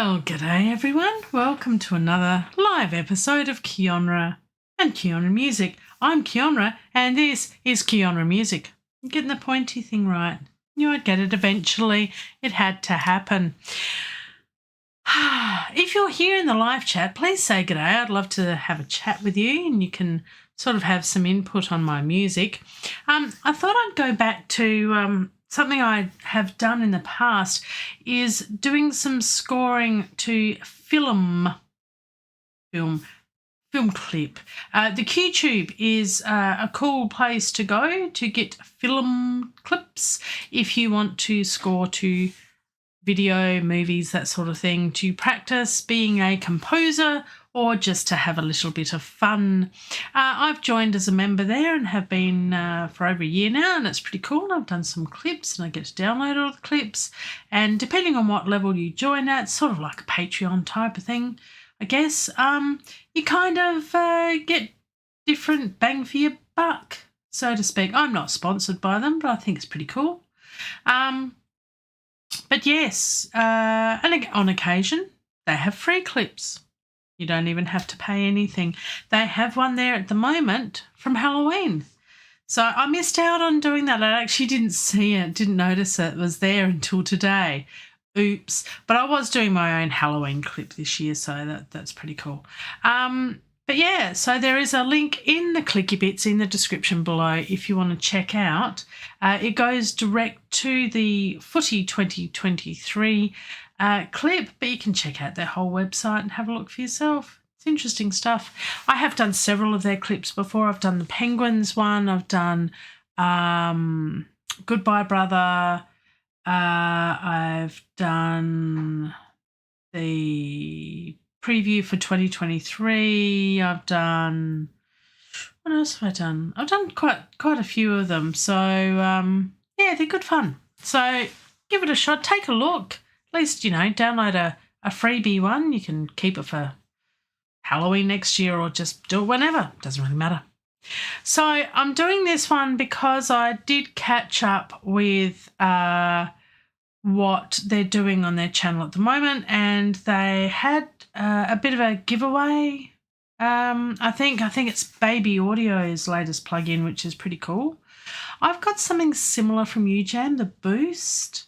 Well, g'day everyone. Welcome to another live episode of Keeonra and Keeonra Music. I'm Keeonra and this is Keeonra Music. I'm getting the pointy thing right. Knew I'd get it eventually. It had to happen. If you're here in the live chat, please say g'day. I'd love to have a chat with you and you can sort of have some input on my music. I thought I'd go back to something I have done in the past is doing some scoring to film clip. The QTube is a cool place to go to get film clips if you want to score to video, movies, that sort of thing, to practice being a composer or just to have a little bit of fun. I've joined as a member there and have been for over a year now, and it's pretty cool. I've done some clips and I get to download all the clips, and depending on what level you join at, it's sort of like a Patreon type of thing, I guess. You kind of get different bang for your buck, so to speak. I'm not sponsored by them, but I think it's pretty cool. But yes, and on occasion, they have free clips. You don't even have to pay anything. They have one there at the moment from Halloween. So I missed out on doing that. I actually didn't see it, didn't notice it was there until today. Oops. But I was doing my own Halloween clip this year, so that's pretty cool. But yeah, so there is a link in the clicky bits in the description below if you want to check out. It goes direct to the Footi 2023 clip, but you can check out their whole website and have a look for yourself. It's interesting stuff. I have done several of their clips before. I've done the Penguins one. I've done Goodbye Brother. I've done the preview for 2023. I've done, what else have I done? I've done quite a few of them. So yeah, they're good fun. So give it a shot. Take a look. At least, download a freebie one. You can keep it for Halloween next year or just do it whenever. Doesn't really matter. So I'm doing this one because I did catch up with what they're doing on their channel at the moment, and they had a bit of a giveaway. I think it's Baby Audio's latest plugin, which is pretty cool. I've got something similar from UJam, the Boost.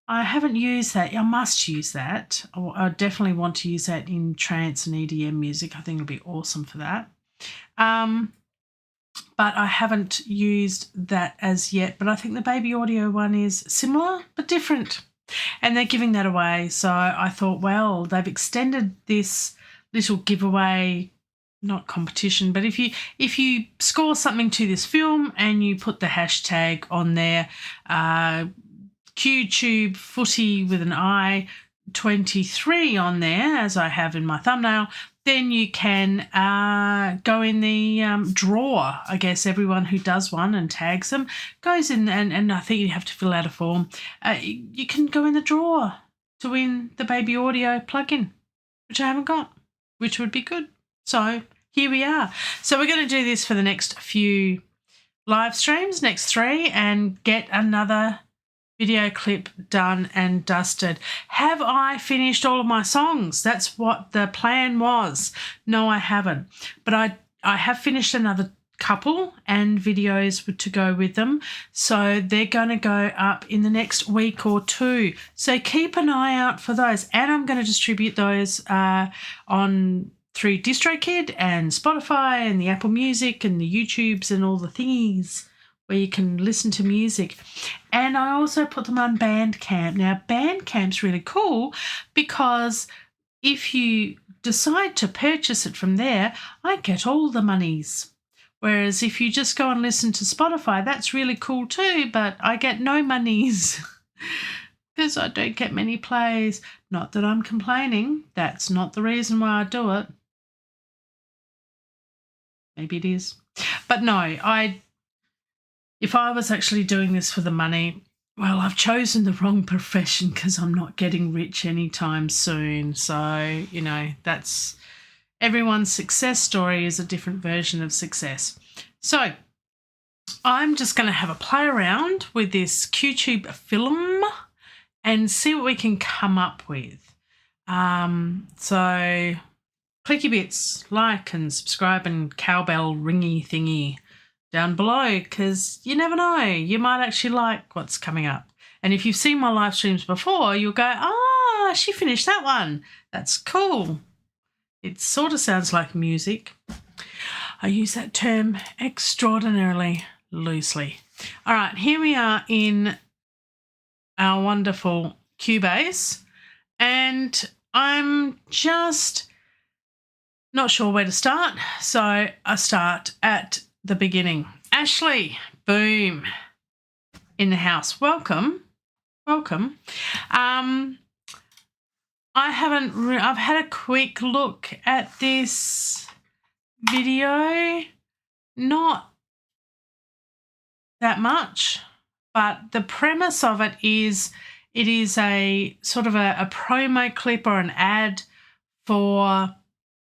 I haven't used that. I must use that. I definitely want to use that in trance and EDM music. I think it'll be awesome for that. But I haven't used that as yet. But I think the Baby Audio one is similar but different. And they're giving that away. So I thought, well, they've extended this little giveaway, not competition, but if you score something to this film and you put the hashtag on there, QTube Footi with an I 23 on there, as I have in my thumbnail, then you can go in the draw. I guess everyone who does one and tags them goes in, and I think you have to fill out a form. You can go in the draw to win the Baby Audio plugin, which I haven't got, which would be good. So here we are. So we're going to do this for the next few live streams, next 3, and get another video clip done and dusted. Have I finished all of my songs? That's what the plan was. No, I haven't. But I have finished another couple and videos to go with them. So they're going to go up in the next week or 2. So keep an eye out for those. And I'm going to distribute those through DistroKid and Spotify and the Apple Music and the YouTubes and all the thingies where you can listen to music. And I also put them on Bandcamp. Now, Bandcamp's really cool because if you decide to purchase it from there, I get all the monies. Whereas if you just go and listen to Spotify, that's really cool too, but I get no monies because I don't get many plays. Not that I'm complaining. That's not the reason why I do it. Maybe it is. But no, if I was actually doing this for the money, well, I've chosen the wrong profession because I'm not getting rich anytime soon. So, that's everyone's success story is a different version of success. So I'm just going to have a play around with this QTube film and see what we can come up with. So clicky bits, like and subscribe and cowbell ringy thingy down below, because you never know, you might actually like what's coming up. And if you've seen my live streams before, you'll go, she finished that one. That's cool. It sort of sounds like music. I use that term extraordinarily loosely. All right, here we are in our wonderful Cubase, and I'm just not sure where to start, so I start at the beginning. Ashley, boom, in the house. Welcome. I've had a quick look at this video, not that much, but the premise of it is a sort of a promo clip or an ad for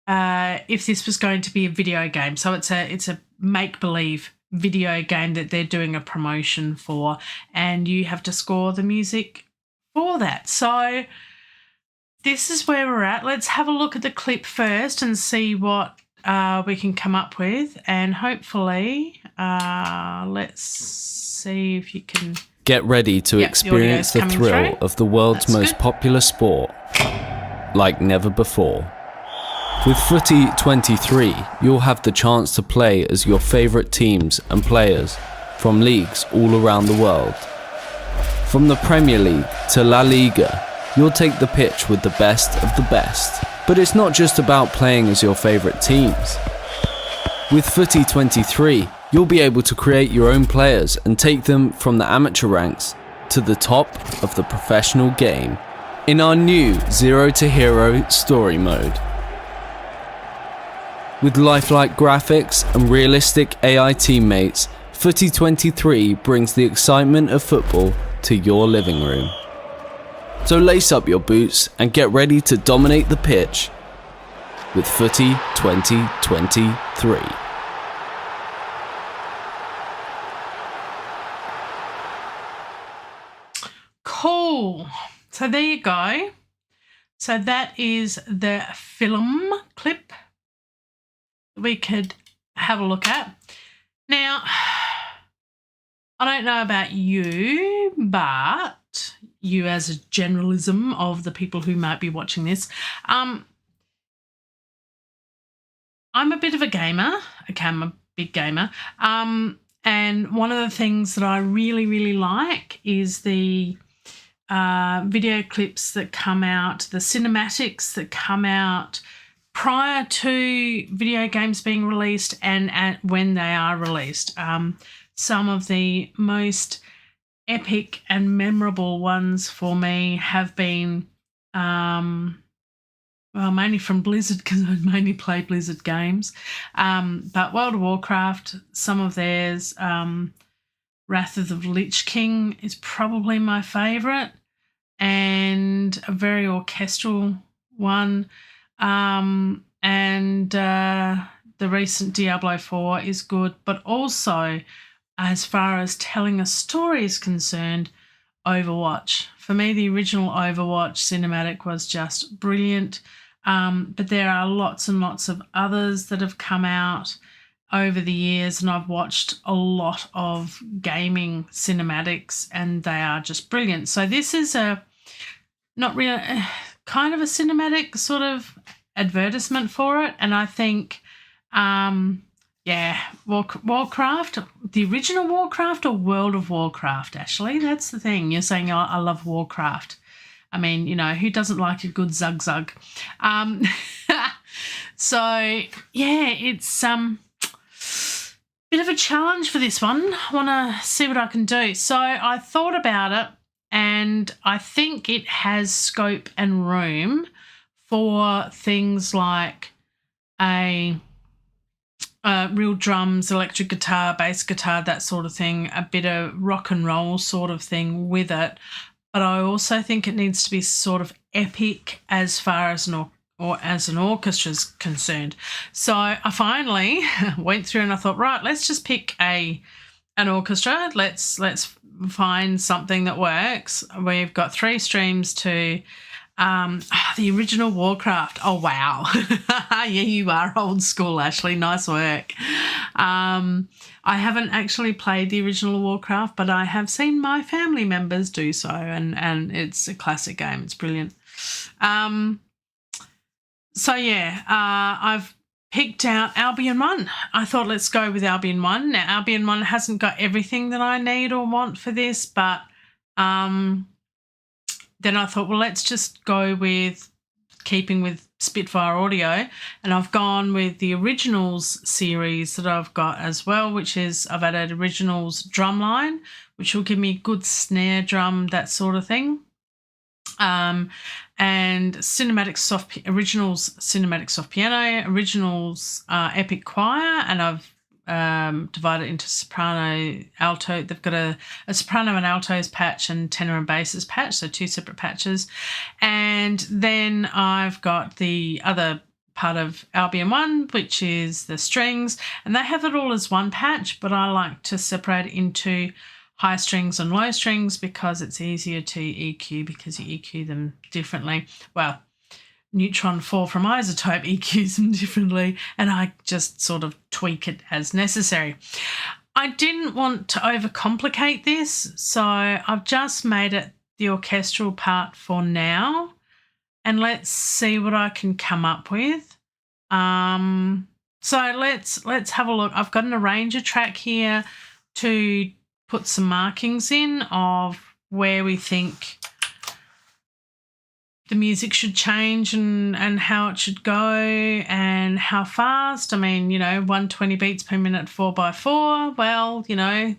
if this was going to be a video game. So it's a make-believe video game that they're doing a promotion for, and you have to score the music for that. So this is where we're at. Let's have a look at the clip first and see what we can come up with, and hopefully let's see if you can get ready to experience the thrill of the world's most popular sport like never before. With Footi 23, you'll have the chance to play as your favourite teams and players from leagues all around the world. From the Premier League to La Liga, you'll take the pitch with the best of the best. But it's not just about playing as your favourite teams. With Footi 23, you'll be able to create your own players and take them from the amateur ranks to the top of the professional game in our new Zero to Hero story mode. With lifelike graphics and realistic AI teammates, Footi 23 brings the excitement of football to your living room. So lace up your boots and get ready to dominate the pitch with Footi 2023. Cool. So there you go. So that is the film clip we could have a look at. Now, I don't know about you, but you as a generalism of the people who might be watching this, I'm a bit of a gamer. Okay, I'm a big gamer. And one of the things that I really, really like is the video clips that come out, the cinematics that come out prior to video games being released and when they are released. Some of the most epic and memorable ones for me have been, mainly from Blizzard, because I mainly play Blizzard games. But World of Warcraft, some of theirs, Wrath of the Lich King is probably my favourite, and a very orchestral one. And the recent Diablo 4 is good, but also as far as telling a story is concerned, Overwatch. For me, the original Overwatch cinematic was just brilliant, but there are lots and lots of others that have come out over the years, and I've watched a lot of gaming cinematics, and they are just brilliant. So this is not really kind of a cinematic sort of advertisement for it, and I think Warcraft, the original Warcraft or World of Warcraft, Ashley? That's the thing. You're saying, I love Warcraft. I mean, who doesn't like a good zug-zug? So, yeah, it's bit of a challenge for this one. I want to see what I can do. So I thought about it, and I think it has scope and room for things like a real drums, electric guitar, bass guitar, that sort of thing, a bit of rock and roll sort of thing with it. But I also think it needs to be sort of epic as far as an orchestra is concerned. So I finally went through and I thought, right, let's just pick an orchestra. Let's find something that works. We've got 3 streams to The original Warcraft. Oh, wow. Yeah, you are old school, Ashley. Nice work. I haven't actually played the original Warcraft, but I have seen my family members do so, and it's a classic game. It's brilliant. I've picked out Albion 1. I thought let's go with Albion 1. Now, Albion 1 hasn't got everything that I need or want for this, but then I thought, well, let's just go with keeping with Spitfire Audio, and I've gone with the Originals series that I've got as well, which is I've added Originals Drumline, which will give me good snare drum, that sort of thing. And Originals Cinematic Soft Piano, Originals Epic Choir, and I've divided into soprano, alto. They've got a soprano and altos patch and tenor and basses patch, so 2 separate patches. And then I've got the other part of Albion 1, which is the strings, and they have it all as one patch, but I like to separate it into high strings and low strings because it's easier to EQ because you EQ them differently. Well, Neutron 4 from Isotope EQs them differently, and I just sort of tweak it as necessary. I didn't want to overcomplicate this, so I've just made it the orchestral part for now, and let's see what I can come up with. So let's have a look. I've got an arranger track here to put some markings in of where we think the music should change and how it should go and how fast. I mean, 120 beats per minute, 4x4. Well,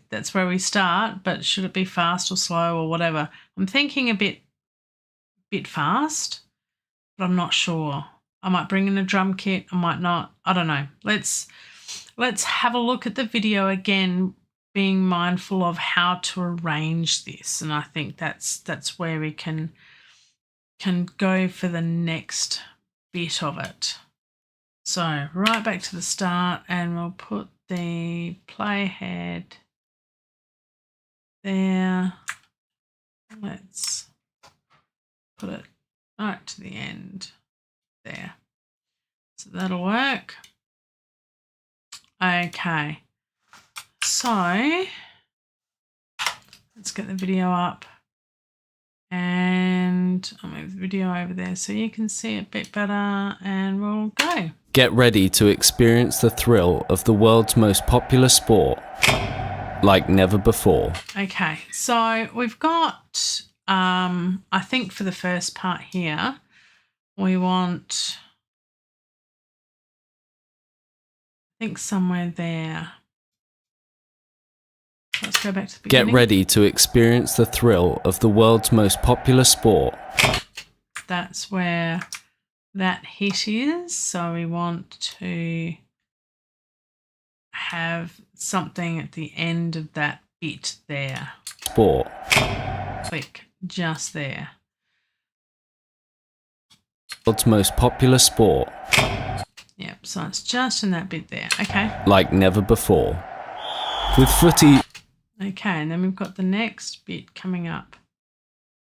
that's where we start, but should it be fast or slow or whatever? I'm thinking a bit fast, but I'm not sure. I might bring in a drum kit. I might not. I don't know. Let's have a look at the video again, being mindful of how to arrange this. And I think that's where we can go for the next bit of it. So right back to the start, and we'll put the playhead there. Let's put it right to the end there. So that'll work. Okay. So let's get the video up. And I'll move the video over there so you can see it a bit better, and we'll go. Get ready to experience the thrill of the world's most popular sport like never before. Okay, so we've got, I think for the first part here, we want, I think somewhere there. Let's go back to the beginning. Get ready to experience the thrill of the world's most popular sport. That's where that hit is. So we want to have something at the end of that bit there. Sport. Click just there. World's most popular sport. Yep, so it's just in that bit there. Okay. Like never before. With Footi. Okay, and then we've got the next bit coming up.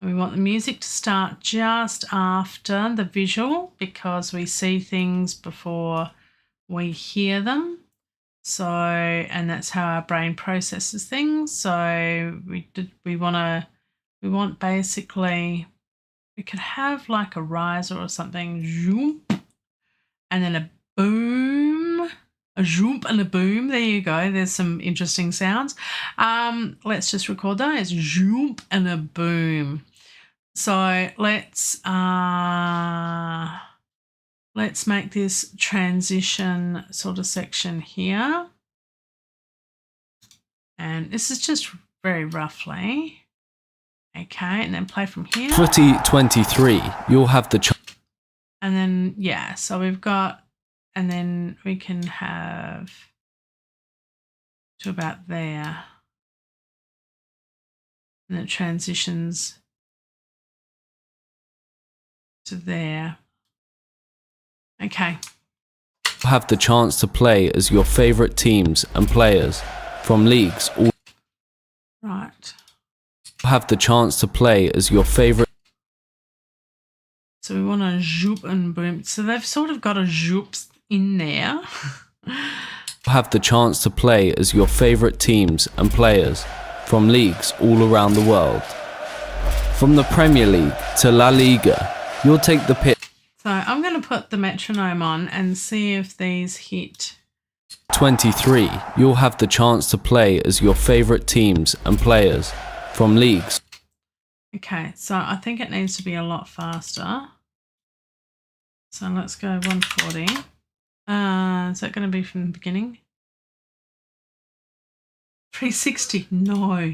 We want the music to start just after the visual because we see things before we hear them. So, and that's how our brain processes things. So we want basically, we could have like a riser or something, zoom, and then a boom. A zoom and a boom. There you go. There's some interesting sounds. Let's just record those. Zoom and a boom. So let's make this transition sort of section here. And this is just very roughly. Okay, and then play from here. Footi 23. You'll have the and then yeah, so we've got. And then we can have to about there. And it transitions to there. Okay. Have the chance to play as your favourite teams and players from leagues all. Right. Have the chance to play as your favourite So we want a zoop and boom. So they've sort of got a zoops in there. Have the chance to play as your favourite teams and players from leagues all around the world. From the Premier League to La Liga, you'll take the pitch. So I'm going to put the metronome on and see if these hit. 23, you'll have the chance to play as your favourite teams and players from leagues. Okay, so I think it needs to be a lot faster. So let's go 140. Is that going to be from the beginning? 360, no.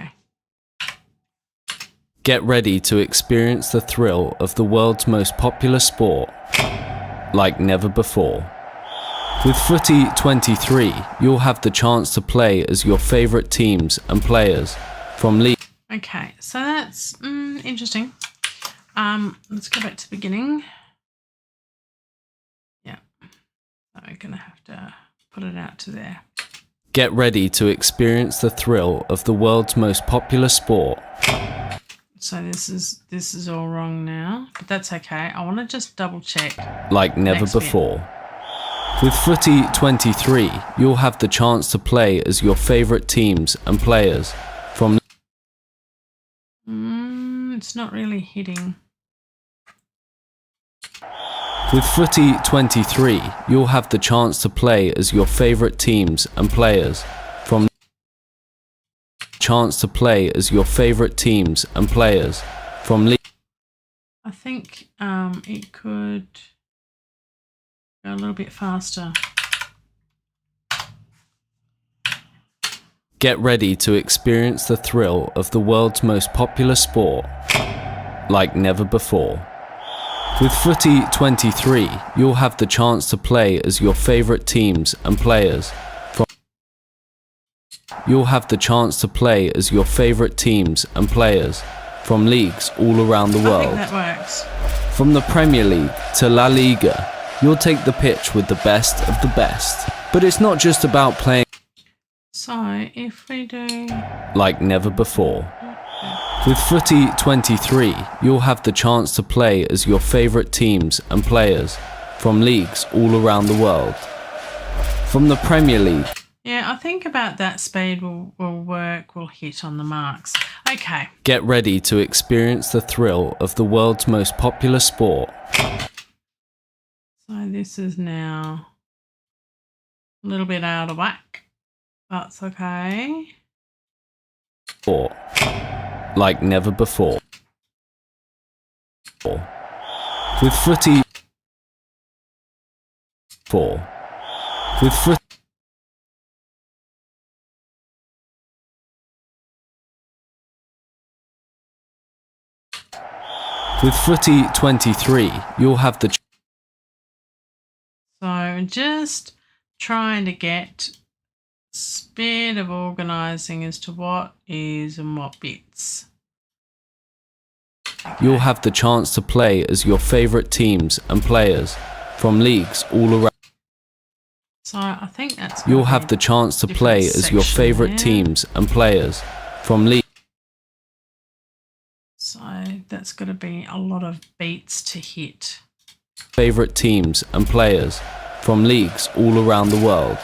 Okay. Get ready to experience the thrill of the world's most popular sport like never before. With Footi 23, you'll have the chance to play as your favourite teams and players from league. Okay, so that's interesting. Let's go back to the beginning. Yeah, so we're going to have to put it out to there. Get ready to experience the thrill of the world's most popular sport. So this is all wrong now, but that's okay. I want to just double check. Like never before. With Footi 23, you'll have the chance to play as your favourite teams and players from. It's not really hitting. With Footi 23, you'll have the chance to play as your favourite teams and players from. Chance to play as your favourite teams and players from league. I think it could go a little bit faster. Get ready to experience the thrill of the world's most popular sport like never before. With Footi 23, you'll have the chance to play as your favourite teams and players from. You'll have the chance to play as your favourite teams and players from leagues all around the world. I think that works. From the Premier League to La Liga, you'll take the pitch with the best of the best. But it's not just about playing. So if we do like never before. With Footi 23, you'll have the chance to play as your favourite teams and players from leagues all around the world. From the Premier League. Yeah, I think about that speed will work, will hit on the marks. Okay. Get ready to experience the thrill of the world's most popular sport. So this is now a little bit out of whack. That's okay. Sport. Like never before. With Footi 4. With Footi. With Footi 23, you'll have the. So just trying to get bit of organising as to what is and what bits. Okay. You'll have the chance to play as your favourite teams and players from leagues all around. So I think that's. You'll have the chance to play as your favourite teams and players from leagues. So that's got to be a lot of beats to hit. Favourite teams and players from leagues all around the world.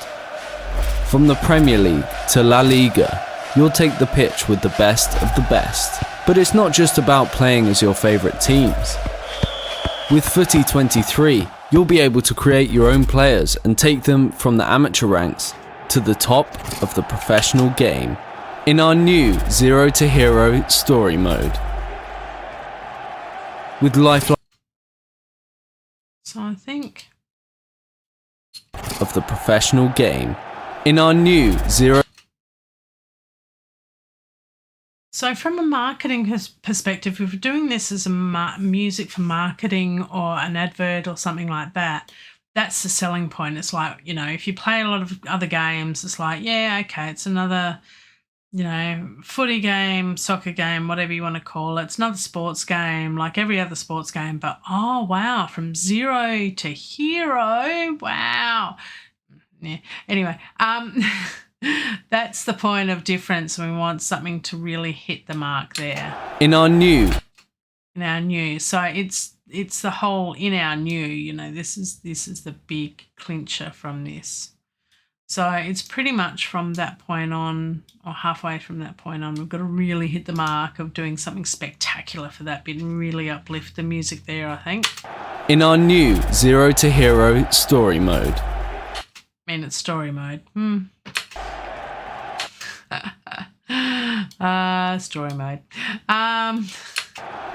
From the Premier League to La Liga, you'll take the pitch with the best of the best. But it's not just about playing as your favourite teams. With Footi 23, you'll be able to create your own players and take them from the amateur ranks to the top of the professional game in our new Zero to Hero story mode. With lifeline. So I think of the professional game in our new Zero. So from a marketing perspective, if we're doing this as a music for marketing or an advert or something like that, that's the selling point. It's like, you know, if you play a lot of other games, it's like, yeah, okay, it's another, you know, footy game, soccer game, whatever you want to call it. It's another sports game like every other sports game. But, oh, wow, from zero to hero, wow. Yeah. Anyway, That's the point of difference. We want something to really hit the mark there. In our new. So it's the whole in our new, you know, this is the big clincher from this. So it's pretty much from that point on, or halfway from that point on, we've got to really hit the mark of doing something spectacular for that bit and really uplift the music there, I think. In our new 0 to Hero story mode. I mean, it's story mode. Story mode.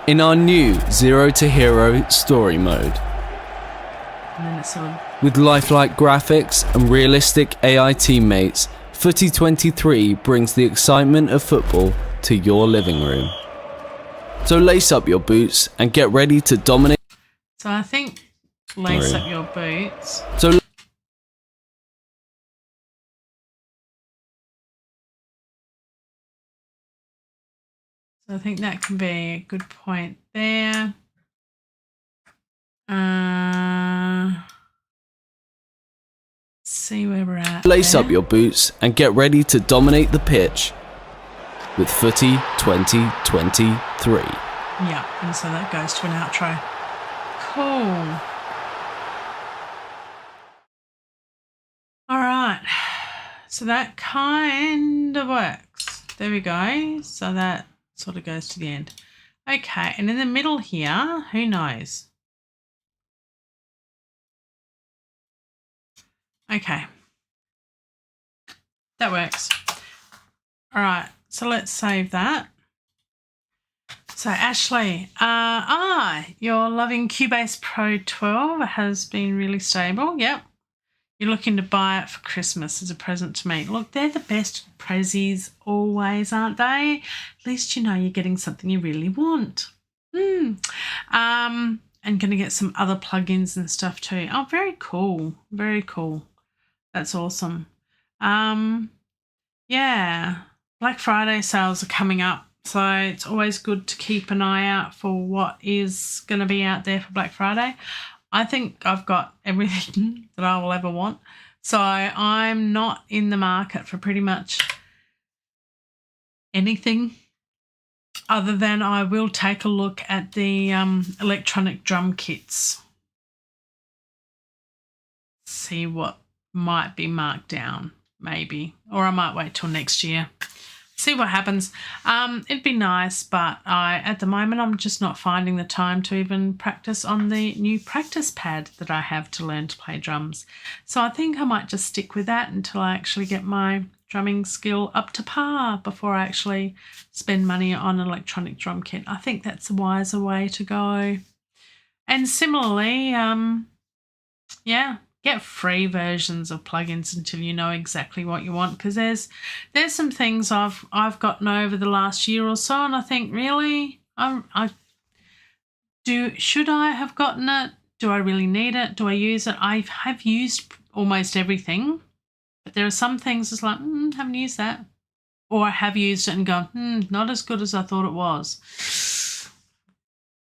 In our new 0 to Hero story mode. And then it's sort of... With lifelike graphics and realistic AI teammates, Footi 23 brings the excitement of football to your living room. So lace up your boots and get ready to dominate. So I think lace up your boots. So I think that can be a good point there. See where we're at. Lace up your boots and get ready to dominate the pitch with Footi 2023. Yeah, and so that goes to an outro. Cool. All right. So that kind of works. There we go. So that sort of goes to the end. Okay, and in the middle here, who knows? Okay. That works. All right, so let's save that. So Ashley, you're loving Cubase Pro 12. It has been really stable. Yep. You're looking to buy it for Christmas as a present to me. Look, they're the best prezzies always, aren't they? At least you know you're getting something you really want. And going to get some other plugins and stuff too. Oh, very cool. Very cool. That's awesome. Yeah. Black Friday sales are coming up. So it's always good to keep an eye out for what is going to be out there for Black Friday. I think I've got everything that I will ever want. So I'm not in the market for pretty much anything other than I will take a look at the electronic drum kits. See what might be marked down, maybe. Or I might wait till next year. See what happens. It'd be nice, but at the moment I'm just not finding the time to even practice on the new practice pad that I have to learn to play drums. So I think I might just stick with that until I actually get my drumming skill up to par before I actually spend money on an electronic drum kit. I think that's a wiser way to go. And similarly, yeah, get free versions of plugins until you know exactly what you want, because there's some things I've gotten over the last year or so, and I think really, should I have gotten it? Do I really need it? Do I use it? I have used almost everything, but there are some things it's like, haven't used that, or I have used it and gone, not as good as I thought it was.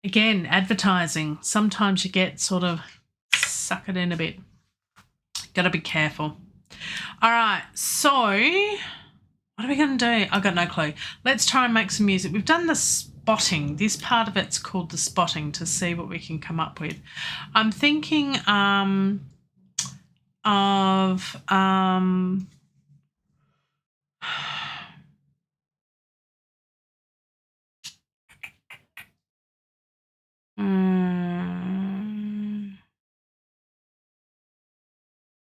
Again, advertising. Sometimes you get sort of suck it in a bit. Got to be careful. All right, so what are we going to do? I've got no clue. Let's try and make some music. We've done the spotting. This part of it's called the spotting, to see what we can come up with. I'm thinking of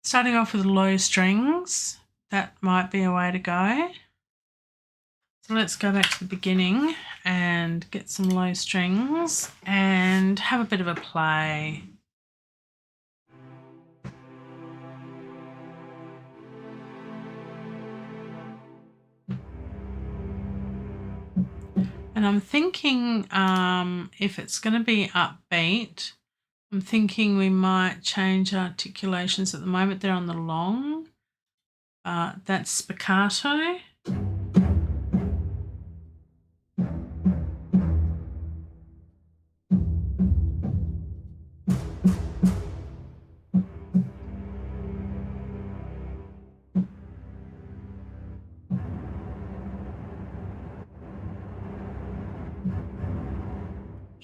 starting off with low strings. That might be a way to go. So let's go back to the beginning and get some low strings and have a bit of a play. And I'm thinking if it's going to be upbeat, I'm thinking we might change articulations. At the moment they're on the long. That's spiccato.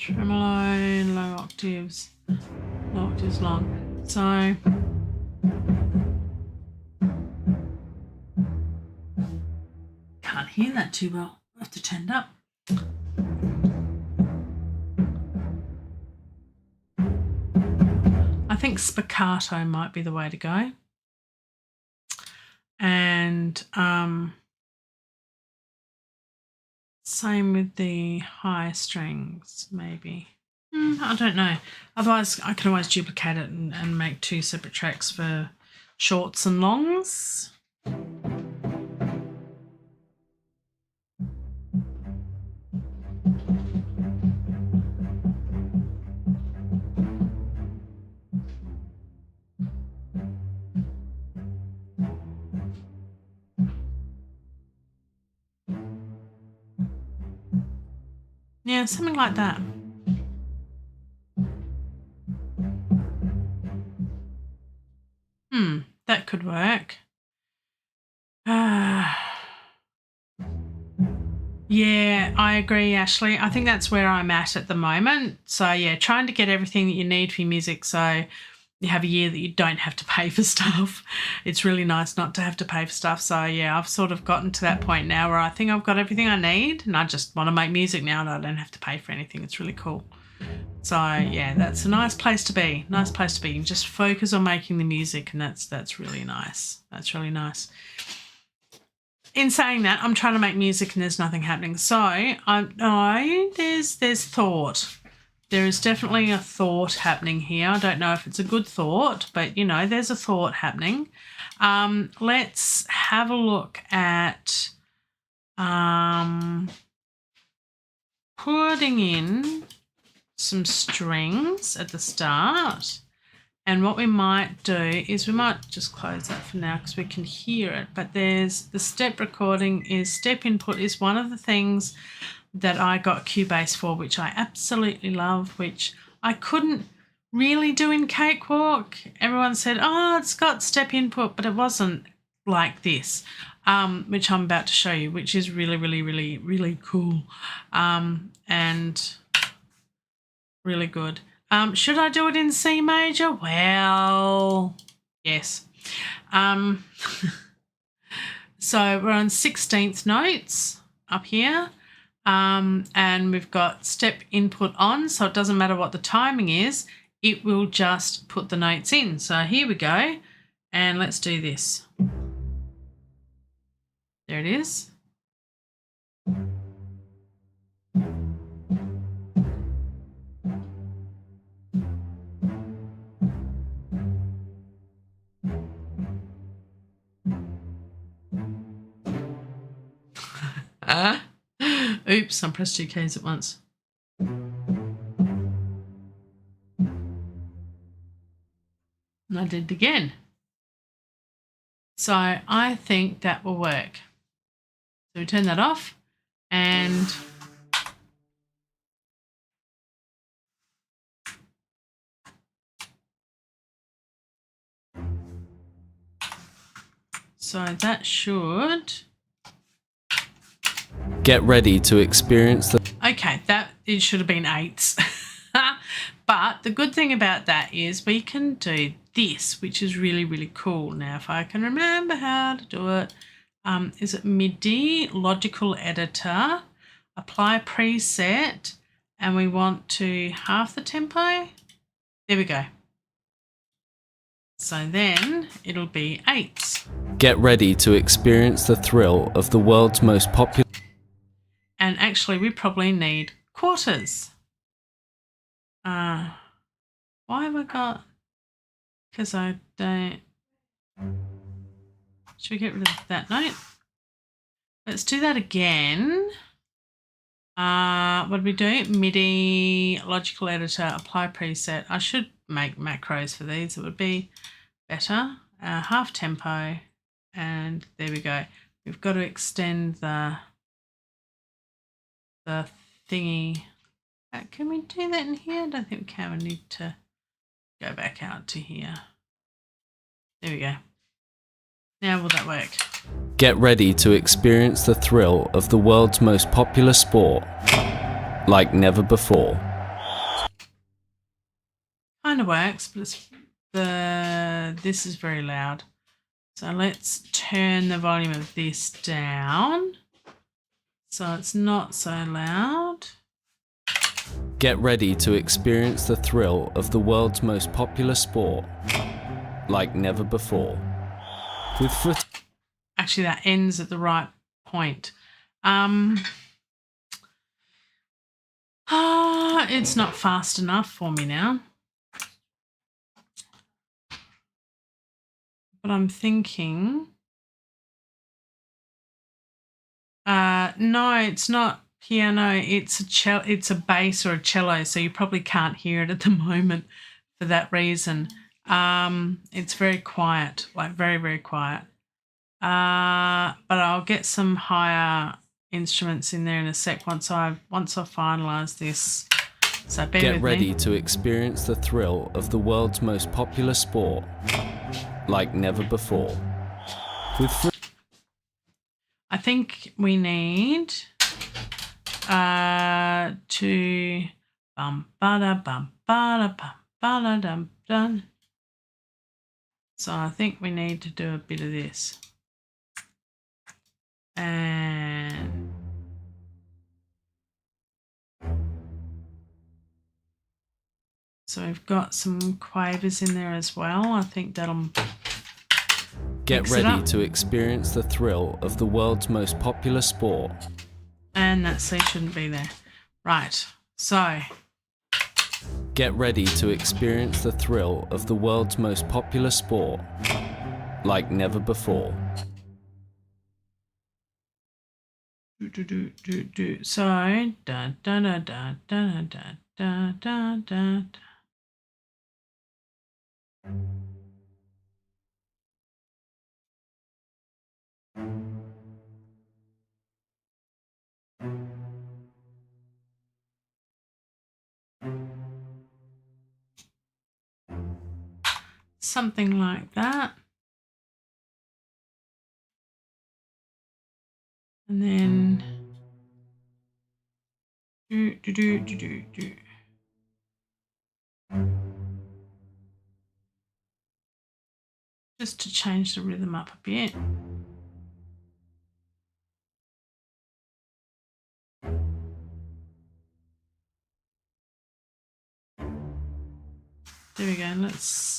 tremolo, low octaves long. So can't hear that too well. I have to turn it up. I think spiccato might be the way to go. And same with the high strings, maybe. I don't know. Otherwise, I can always duplicate it and make 2 separate tracks for shorts and longs. Yeah, something like that. That could work. Yeah, I agree, Ashley. I think that's where I'm at the moment. So, yeah, trying to get everything that you need for your music so you have a year that you don't have to pay for stuff. It's really nice not to have to pay for stuff. So, yeah, I've sort of gotten to that point now where I think I've got everything I need and I just want to make music now and I don't have to pay for anything. It's really cool. So, yeah, that's a nice place to be. Nice place to be. You can just focus on making the music and that's really nice. That's really nice. In saying that, I'm trying to make music and there's nothing happening. So, there's thought. There is definitely a thought happening here. I don't know if it's a good thought, but, you know, there's a thought happening. Let's have a look at putting in some strings at the start. And what we might do is we might just close that for now because we can hear it. But there's the step recording step input is one of the things that I got Cubase for, which I absolutely love, which I couldn't really do in Cakewalk. Everyone said, oh, it's got step input, but it wasn't like this, which I'm about to show you, which is really, really, really, really cool and really good. Should I do it in C major? Well, yes. So we're on 16th notes up here. And we've got step input on, so it doesn't matter what the timing is, it will just put the notes in. So here we go, and let's do this. There it is. Oops, I pressed 2 keys at once. And I did it again. So I think that will work. So we turn that off and so that should... Get ready to experience the... Okay, it should have been 8s. But the good thing about that is we can do this, which is really, really cool. Now, if I can remember how to do it, is it MIDI, logical editor, apply preset, and we want to half the tempo. There we go. So then it'll be 8s. Get ready to experience the thrill of the world's most popular... And actually, we probably need quarters. Why have I got... Because I don't... Should we get rid of that note? Let's do that again. What did we do? MIDI, logical editor, apply preset. I should make macros for these. It would be better. Half tempo. And there we go. We've got to extend the thingy. Can we do that in here? I don't think we can. We need to go back out to here. There we go. Now will that work? Get ready to experience the thrill of the world's most popular sport like never before. kind of works, but this is very loud. So let's turn the volume of this down so it's not so loud. Get ready to experience the thrill of the world's most popular sport like never before. With Footi. Actually, that ends at the right point. It's not fast enough for me now. But I'm thinking, no, it's not piano. It's a cello. It's a bass or a cello, so you probably can't hear it at the moment for that reason. It's very quiet, like very, very quiet. But I'll get some higher instruments in there in a sec once I've finalised this. So bear with me. Get ready to experience the thrill of the world's most popular sport like never before. With I think we need to bum bada bum bada bum bada dum dum. So I think we need to do a bit of this. And so we've got some quavers in there as well. I think that'll get ready to experience the thrill of the world's most popular sport. And that C shouldn't be there. Right, so. Get ready to experience the thrill of the world's most popular sport like never before. So, da da da da da da da da. Something like that. And then just to change the rhythm up a bit. There we go. Let's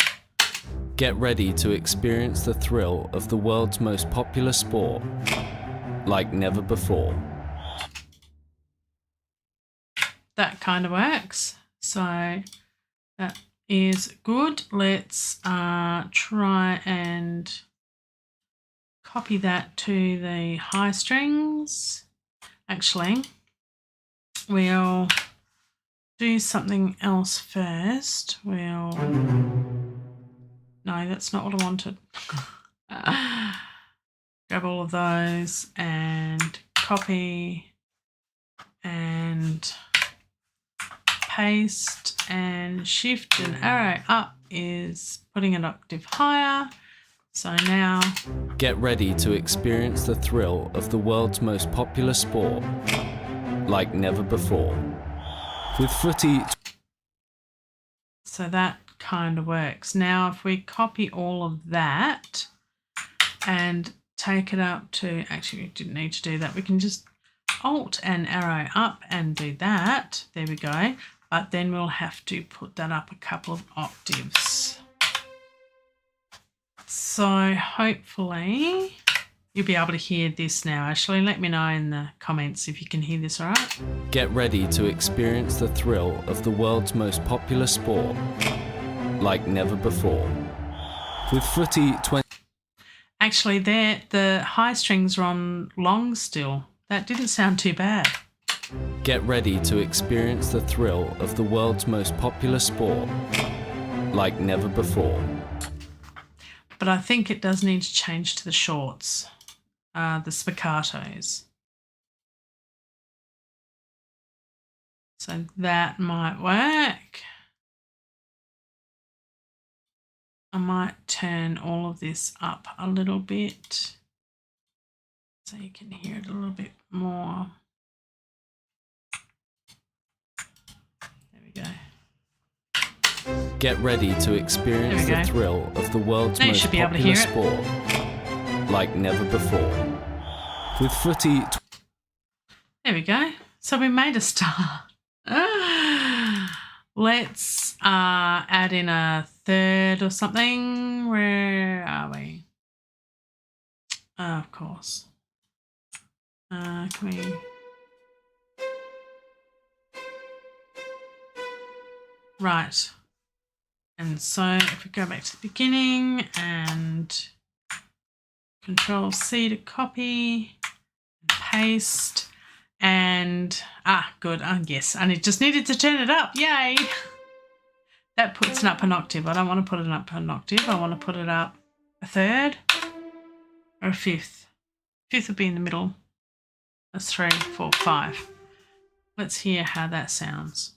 get ready to experience the thrill of the world's most popular sport like never before. That kind of works. So that is good. Let's try and copy that to the high strings. Actually, we'll do something else first. No, that's not what I wanted. Grab all of those and copy and paste, and shift and arrow up is putting an octave higher. So now get ready to experience the thrill of the world's most popular sport like never before. With Footi. So that kind of works. Now if we copy all of that and take it up to, actually we didn't need to do that, we can just Alt and arrow up and do that. There we go. But then we'll have to put that up a couple of octaves. So hopefully you'll be able to hear this now. Ashley, let me know in the comments if you can hear this all right. Get ready to experience the thrill of the world's most popular sport like never before. With Footi 20. Actually, there the high strings are on long still. That didn't sound too bad. Get ready to experience the thrill of the world's most popular sport like never before. But I think it does need to change to the shorts, the spiccatos. So that might work. I might turn all of this up a little bit so you can hear it a little bit more. There we go. Get ready to experience the thrill of the world's most popular sport like never before. With Footi... There we go. So we made a star. Let's add in a third or something. Where are we? Of course. Can we... Right. And so if we go back to the beginning and Control C to copy, and paste, and good. Yes, I just needed to turn it up. Yay! That puts it up an octave. I don't want to put it up an octave. I want to put it up a third or a fifth. Fifth would be in the middle. That's 3, 4, 5. Let's hear how that sounds.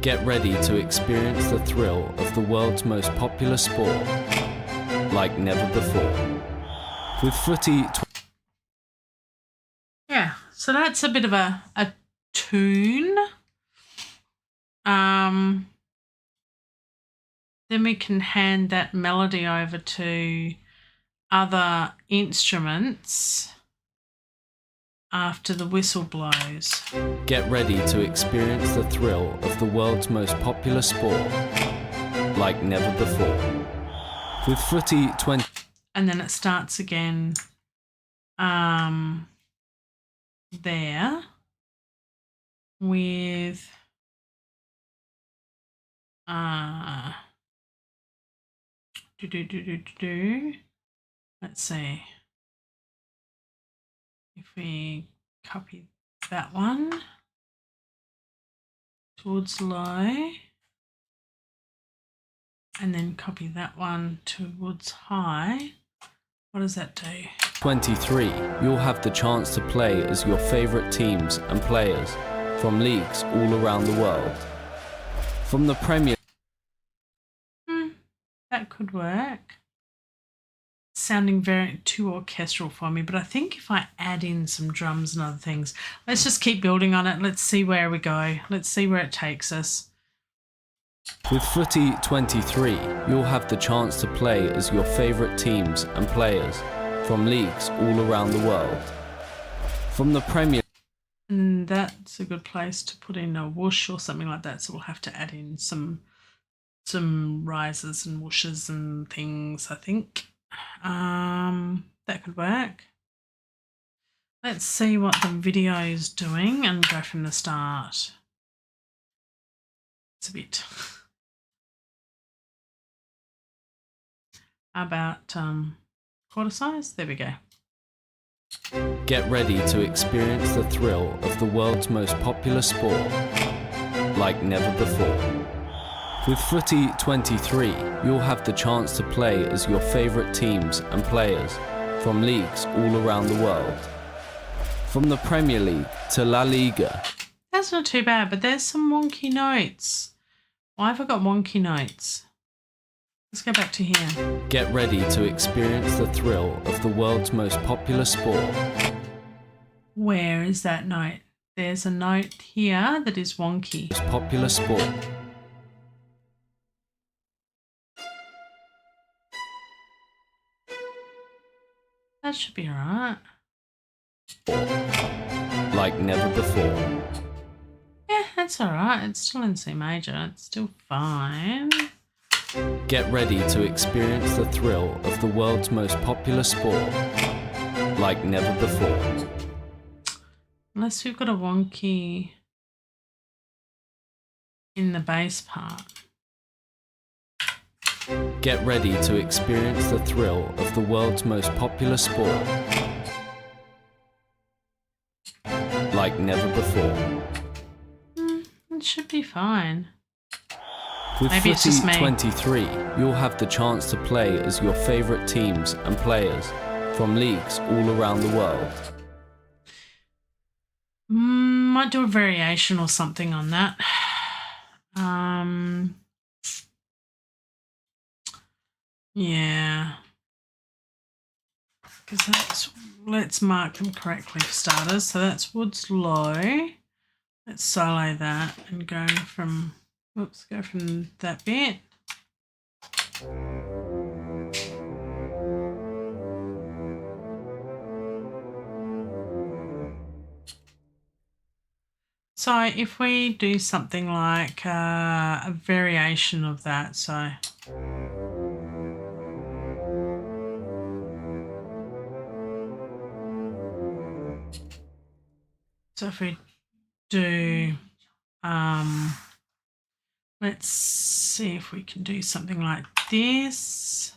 Get ready to experience the thrill of the world's most popular sport like never before. With Footi... Yeah, so that's a bit of a tune. Then we can hand that melody over to other instruments after the whistle blows. Get ready to experience the thrill of the world's most popular sport like never before. With Footi 20... And then it starts again there with let's see. If we copy that one towards low and then copy that one towards high, what does that do? 23, you'll have the chance to play as your favourite teams and players from leagues all around the world. From the Premier... that could work. Sounding very too orchestral for me, but I think if I add in some drums and other things, let's just keep building on it. Let's see where we go. Let's see where it takes us. With Footi 23, you'll have the chance to play as your favourite teams and players from leagues all around the world. From the Premier... And that's a good place to put in a whoosh or something like that, so we'll have to add in some rises and whooshes and things, I think. That could work. Let's see what the video is doing and go from the start. It's a bit... about quarter size. There we go. Get ready to experience the thrill of the world's most popular sport like never before. With Footi 23, you'll have the chance to play as your favourite teams and players from leagues all around the world. From the Premier League to La Liga. That's not too bad, but there's some wonky notes. Why have I got wonky notes? Let's go back to here. Get ready to experience the thrill of the world's most popular sport. Where is that note? There's a note here that is wonky. Most popular sport. That should be alright. Like never before. Yeah, that's alright. It's still in C major. It's still fine. Get ready to experience the thrill of the world's most popular sport like never before. Unless we've got a wonky in the bass part. Get ready to experience the thrill of the world's most popular sport like never before. It should be fine. With Maybe it's just me. Footi 23, you'll have the chance to play as your favourite teams and players from leagues all around the world. Might do a variation or something on that. Yeah. Because that's, let's mark them correctly for starters. So that's Woods low. Let's solo that and go from Oops, go from that bit. So if we do something like a variation of that, so if we do, let's see if we can do something like this.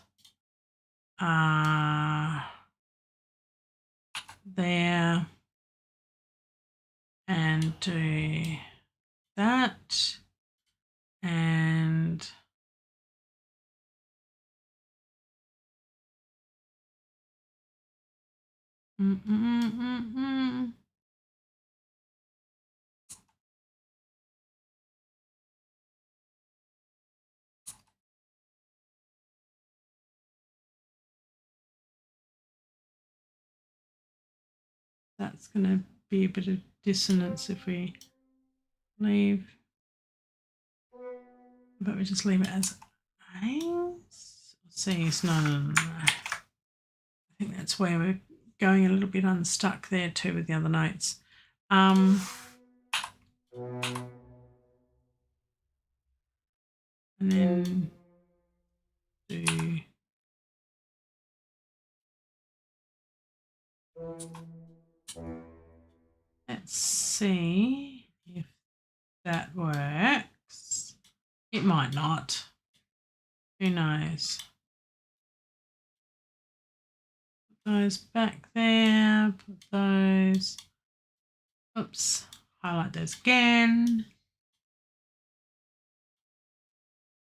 There. And do that. And that's going to be a bit of dissonance if we leave, but we just leave it as A's. C's. No. I think that's where we're going a little bit unstuck there too with the other notes. And then do let's see if that works. It might not. Who knows? Put those back there. Put those. Oops. Highlight those again.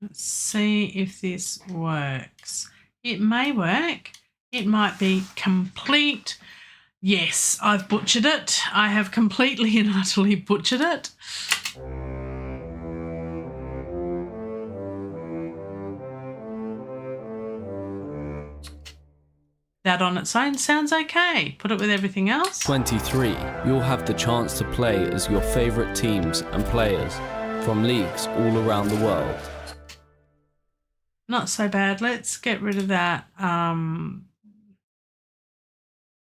Let's see if this works. It may work. It might be complete. Yes, I've butchered it. I have completely and utterly butchered it. That on its own sounds okay. Put it with everything else. 23. You'll have the chance to play as your favourite teams and players from leagues all around the world. Not so bad. Let's get rid of that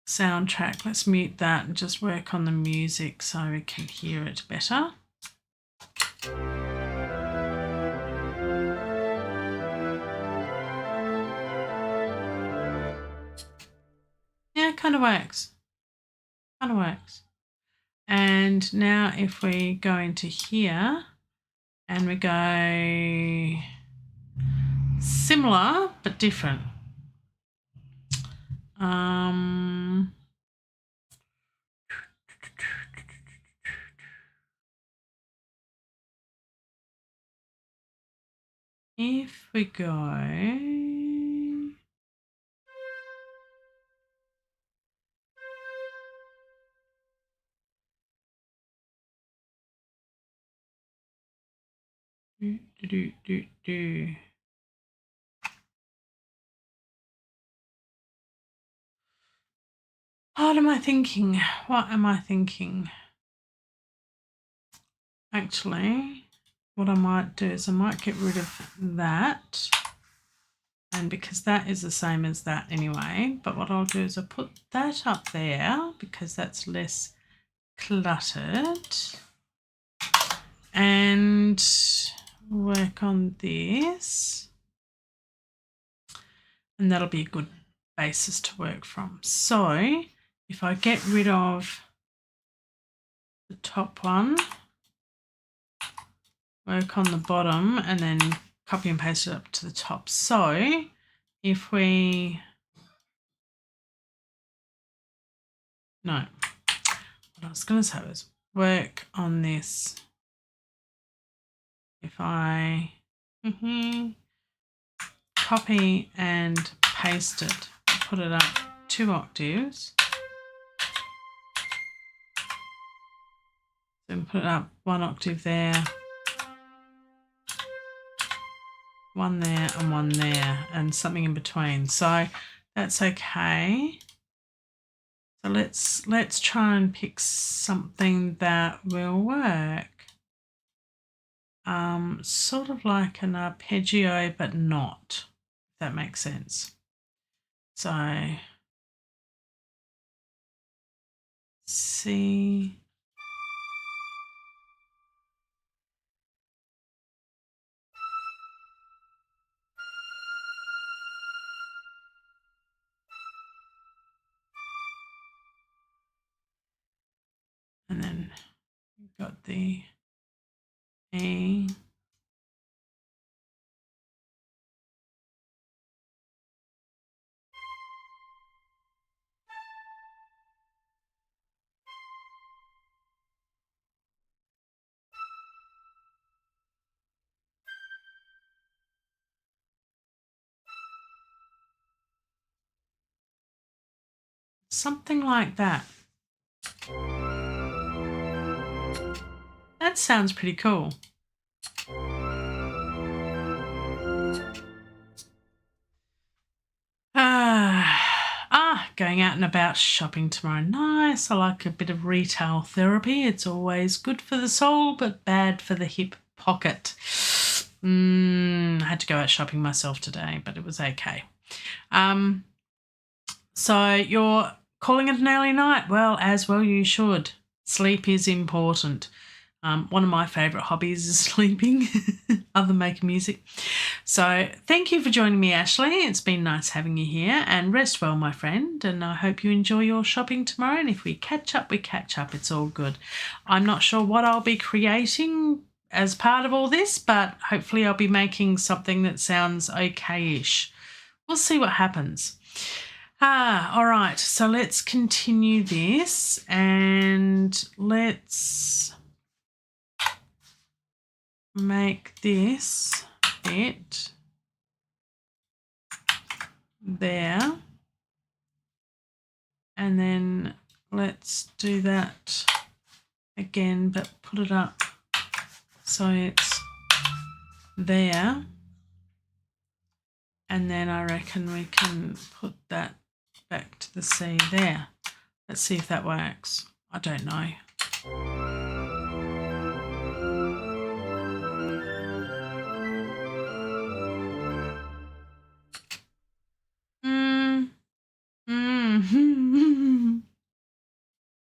soundtrack. Let's mute that and just work on the music so we can hear it better. Yeah, kind of works. Kind of works. And now if we go into here and we go similar but different. If we go What am I thinking? What am I thinking? Actually, what I might do is I might get rid of that. And because that is the same as that anyway, but what I'll do is I'll put that up there because that's less cluttered. And work on this. And that'll be a good basis to work from. So if I get rid of the top one, work on the bottom and then copy and paste it up to the top. So if we, no, what I was going to say was work on this. If I copy and paste it, put it up 2 octaves, then put it up 1 octave there, 1 there and 1 there, and something in between. So that's okay. So let's try and pick something that will work. sort of like an arpeggio, but not, if that makes sense. So C, and then you've got the E. Something like that. That sounds pretty cool. Going out and about shopping tomorrow. Nice. I like a bit of retail therapy. It's always good for the soul, but bad for the hip pocket. I had to go out shopping myself today, but it was okay. So you're calling it an early night? Well, as well you should. Sleep is important. One of my favourite hobbies is sleeping, other than making music. So thank you for joining me, Ashley. It's been nice having you here, and rest well, my friend, and I hope you enjoy your shopping tomorrow, and if we catch up, we catch up. It's all good. I'm not sure what I'll be creating as part of all this, but hopefully I'll be making something that sounds okay-ish. We'll see what happens. All right, so let's continue this, and let's make this bit there, and then let's do that again, but put it up so it's there, and then I reckon we can put that back to the C there. Let's see if that works. I don't know.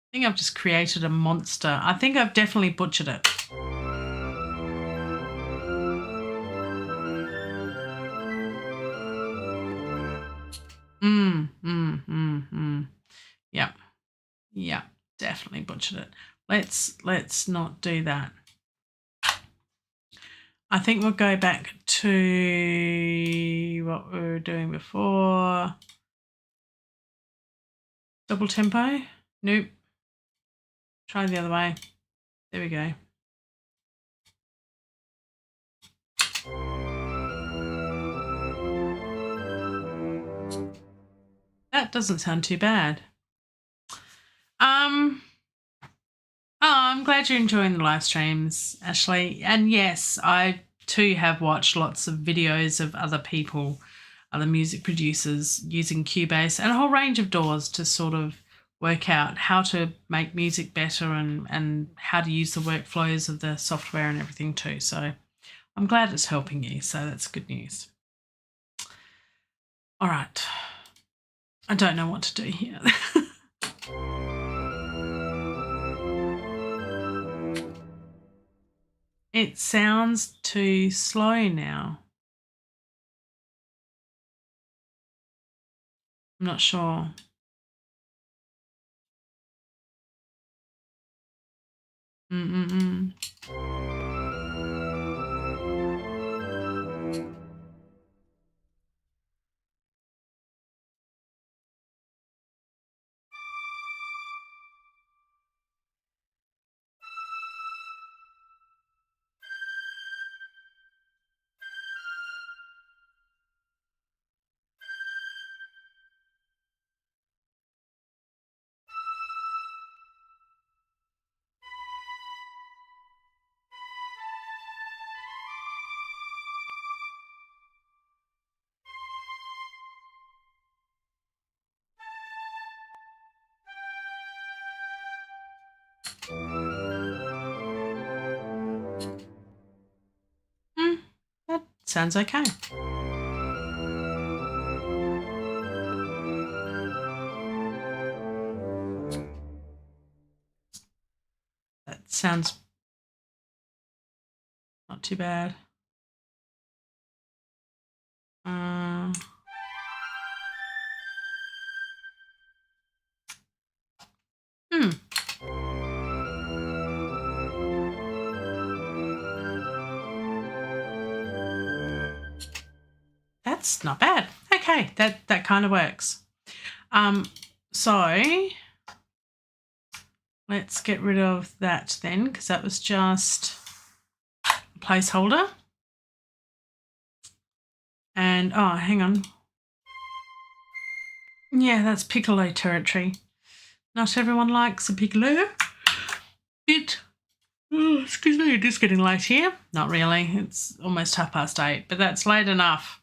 I think I've just created a monster. I think I've definitely butchered it. Yeah, definitely butchered it. Let's not do that. I think we'll go back to what we were doing before. Double tempo? Nope. Try the other way. There we go. That doesn't sound too bad. I'm glad you're enjoying the live streams, Ashley. And yes, I too have watched lots of videos of other people, other music producers using Cubase and a whole range of DAWs to sort of work out how to make music better and how to use the workflows of the software and everything too. So I'm glad it's helping you. So that's good news. All right. I don't know what to do here. It sounds too slow now. I'm not sure. sounds okay. That sounds not too bad. That's not bad. Okay, that kind of works. So let's get rid of that then, because that was just a placeholder. And, oh, hang on. Yeah, that's piccolo territory. Not everyone likes a piccolo. Excuse me, it is getting late here. Not really. It's almost 8:30, but that's late enough.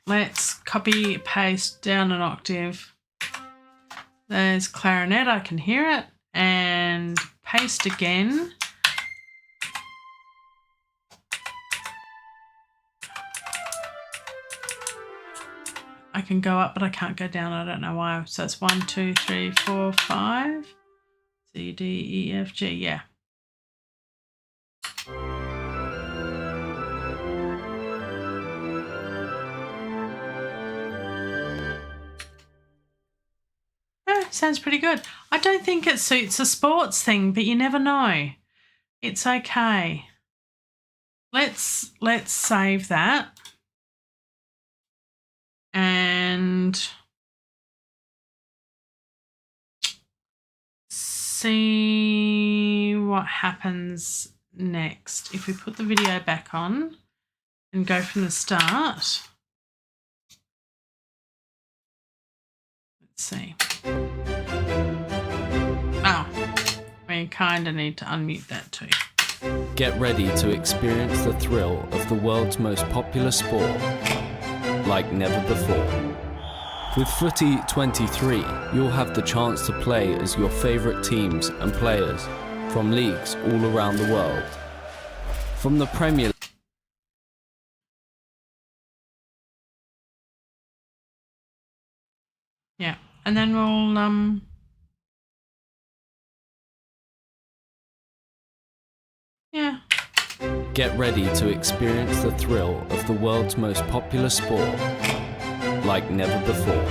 Let's copy, paste down an octave. There's clarinet, I can hear it. And paste again. I can go up, but I can't go down. I don't know why. So it's 1, 2, 3, 4, 5. C, D, E, F, G. Yeah. Sounds pretty good. I don't think it suits a sports thing, but you never know. It's okay. Let's save that. And see what happens next. If we put the video back on and go from the start. Let's see. Oh, we kind of need to unmute that too. Get ready to experience the thrill of the world's most popular sport like never before. With Footi 23, you'll have the chance to play as your favourite teams and players from leagues all around the world. From the Premier League. Yeah, and then we'll yeah. Get ready to experience the thrill of the world's most popular sport like never before.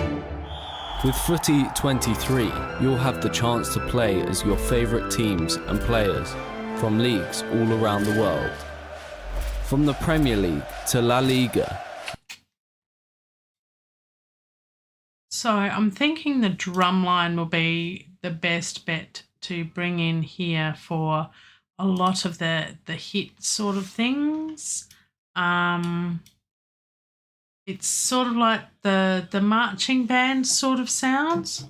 With Footi 23, you'll have the chance to play as your favourite teams and players from leagues all around the world. From the Premier League to La Liga. So I'm thinking the drum line will be the best bet to bring in here for a lot of the hit sort of things. It's sort of like the marching band sort of sounds.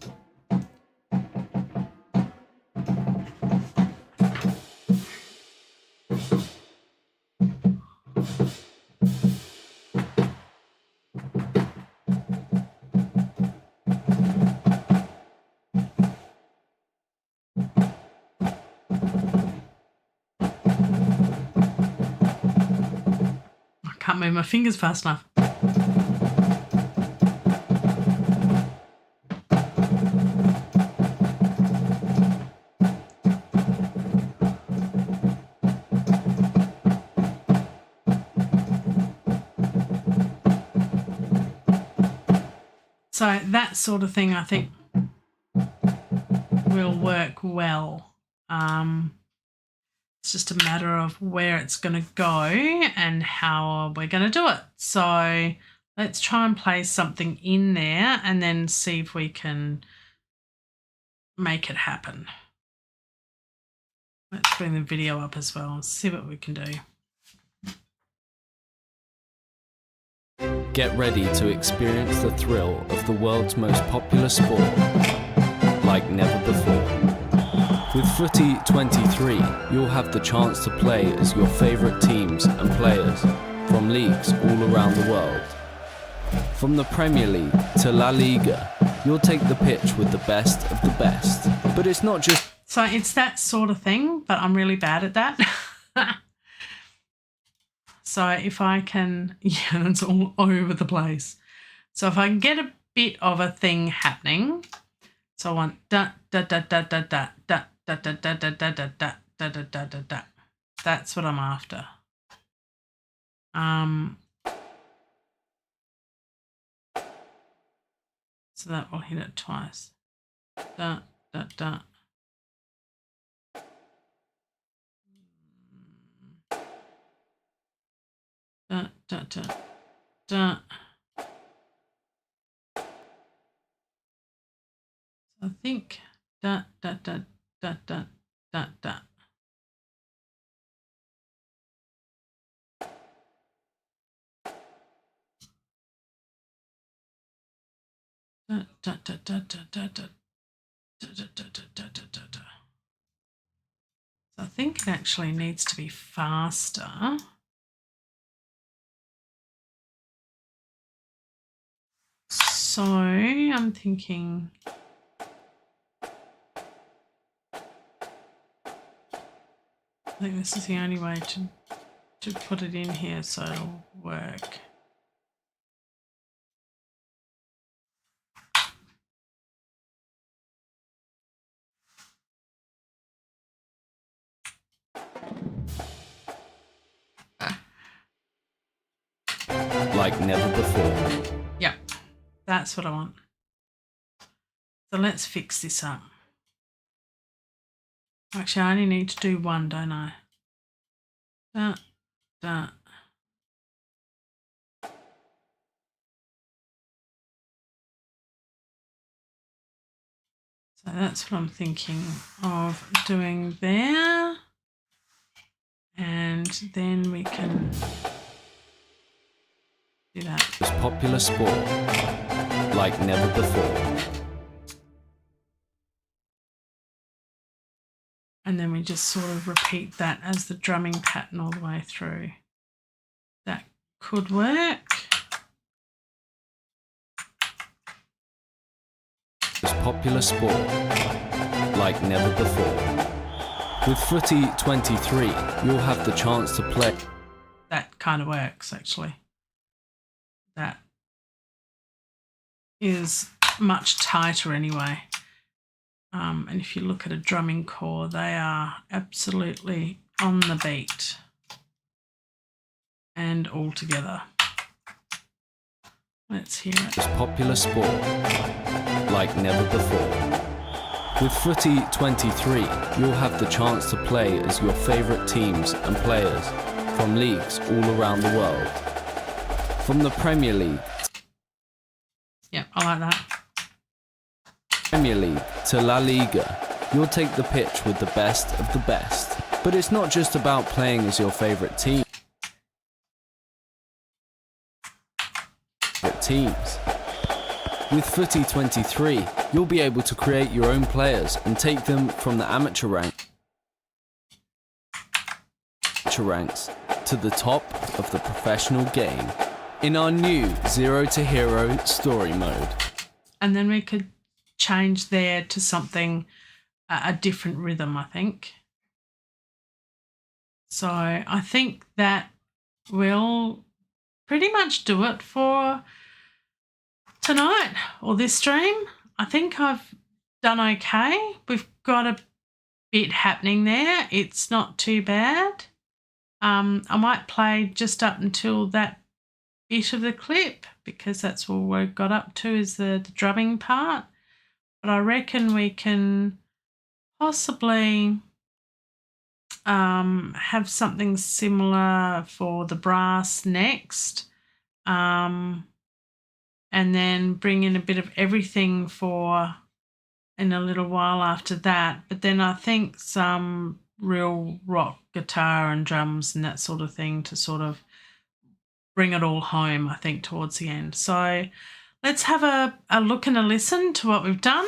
Can't move my fingers fast enough. So that sort of thing I think will work well. It's just a matter of where it's going to go and how we're going to do it. So let's try and place something in there and then see if we can make it happen. Let's bring the video up as well and see what we can do. Get ready to experience the thrill of the world's most popular sport like never before. With Footi 23, you'll have the chance to play as your favourite teams and players from leagues all around the world. From the Premier League to La Liga, you'll take the pitch with the best of the best. But it's not just... So it's that sort of thing, but I'm really bad at that. So if I can, yeah, it's all over the place. So if I can get a bit of a thing happening, so I want da da da da da da da da da da da da da da da da da da da. That's what I'm after. So that will hit it twice. Da da da. Da da da da. I think da da da da da da da. Da da da da da da da da da da da da da. So I think it actually needs to be faster. So I'm thinking. I think this is the only way to put it in here so it'll work. Like never before. Yep, that's what I want. So let's fix this up. Actually, I only need to do one, don't I? Da, da. So that's what I'm thinking of doing there. And then we can do that. This popular sport like never before. And then we just sort of repeat that as the drumming pattern all the way through. That could work. This popular sport like never before. With Footi 23, you'll have the chance to play. That kind of works, actually. That is much tighter anyway. And if you look at a drumming corps, they are absolutely on the beat and all together. Let's hear it. This popular sport like never before. With Footi 23, you'll have the chance to play as your favourite teams and players from leagues all around the world. From the Premier League. Yeah, I like that. Premier League to La Liga, you'll take the pitch with the best of the best. But it's not just about playing as your favourite team. Teams. With Footi 23, you'll be able to create your own players and take them from the amateur ranks to the top of the professional game in our new Zero to Hero story mode. And then we could change there to something, a different rhythm, I think. So I think that will pretty much do it for tonight or this stream. I think I've done okay. We've got a bit happening there. It's not too bad. I might play just up until that bit of the clip because that's all we've got up to is the drumming part. But I reckon we can possibly have something similar for the brass next. And then bring in a bit of everything for in a little while after that. But then I think some real rock guitar and drums and that sort of thing to sort of bring it all home, I think, towards the end. So let's have a look and a listen to what we've done.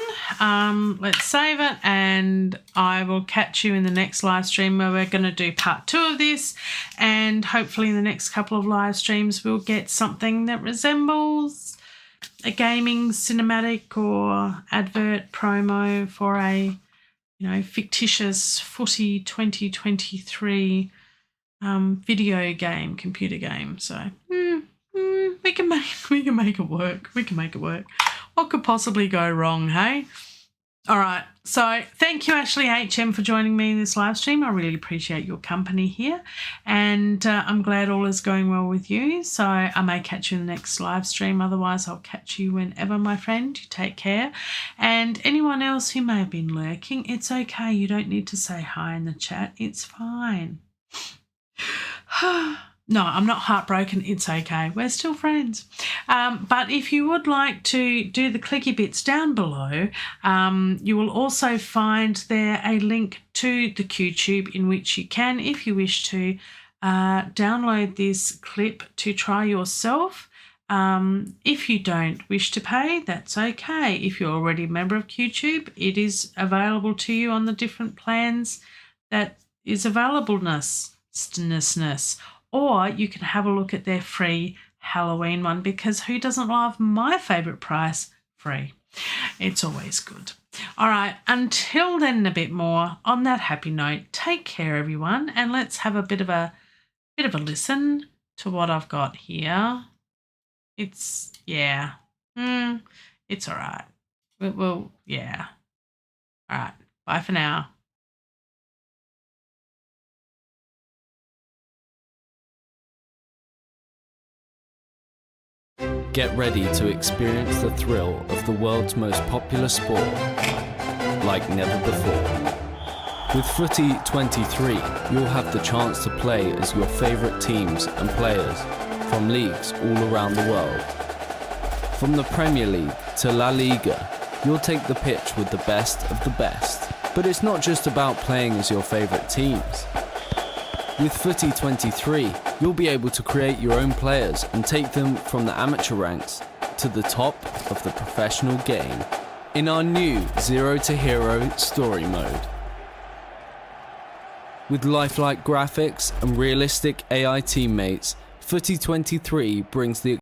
Let's save it and I will catch you in the next live stream where we're going to do part 2 of this, and hopefully in the next couple of live streams we'll get something that resembles a gaming cinematic or advert promo for a fictitious Footi 2023 video game, computer game. So we can make it work. We can make it work. What could possibly go wrong, hey? All right. So thank you, Ashley HM, for joining me in this live stream. I really appreciate your company here, and I'm glad all is going well with you. So I may catch you in the next live stream. Otherwise, I'll catch you whenever, my friend. You take care. And anyone else who may have been lurking, it's okay. You don't need to say hi in the chat. It's fine. No, I'm not heartbroken. It's okay. We're still friends. But if you would like to do the clicky bits down below, you will also find there a link to the QTube in which you can, if you wish to, download this clip to try yourself. If you don't wish to pay, that's okay. If you're already a member of QTube, it is available to you on the different plans that is availableness. Or you can have a look at their free Halloween one, because who doesn't love my favourite price, free? It's always good. All right, until then and a bit more, on that happy note, take care, everyone, and let's have a bit of a listen to what I've got here. It's, yeah, it's all right. We'll, yeah. All right, bye for now. Get ready to experience the thrill of the world's most popular sport like never before. With Footi 23, you'll have the chance to play as your favourite teams and players from leagues all around the world. From the Premier League to La Liga, you'll take the pitch with the best of the best. But it's not just about playing as your favourite teams. With Footi 23, you'll be able to create your own players and take them from the amateur ranks to the top of the professional game in our new Zero to Hero story mode. With lifelike graphics and realistic AI teammates, Footi 23 brings the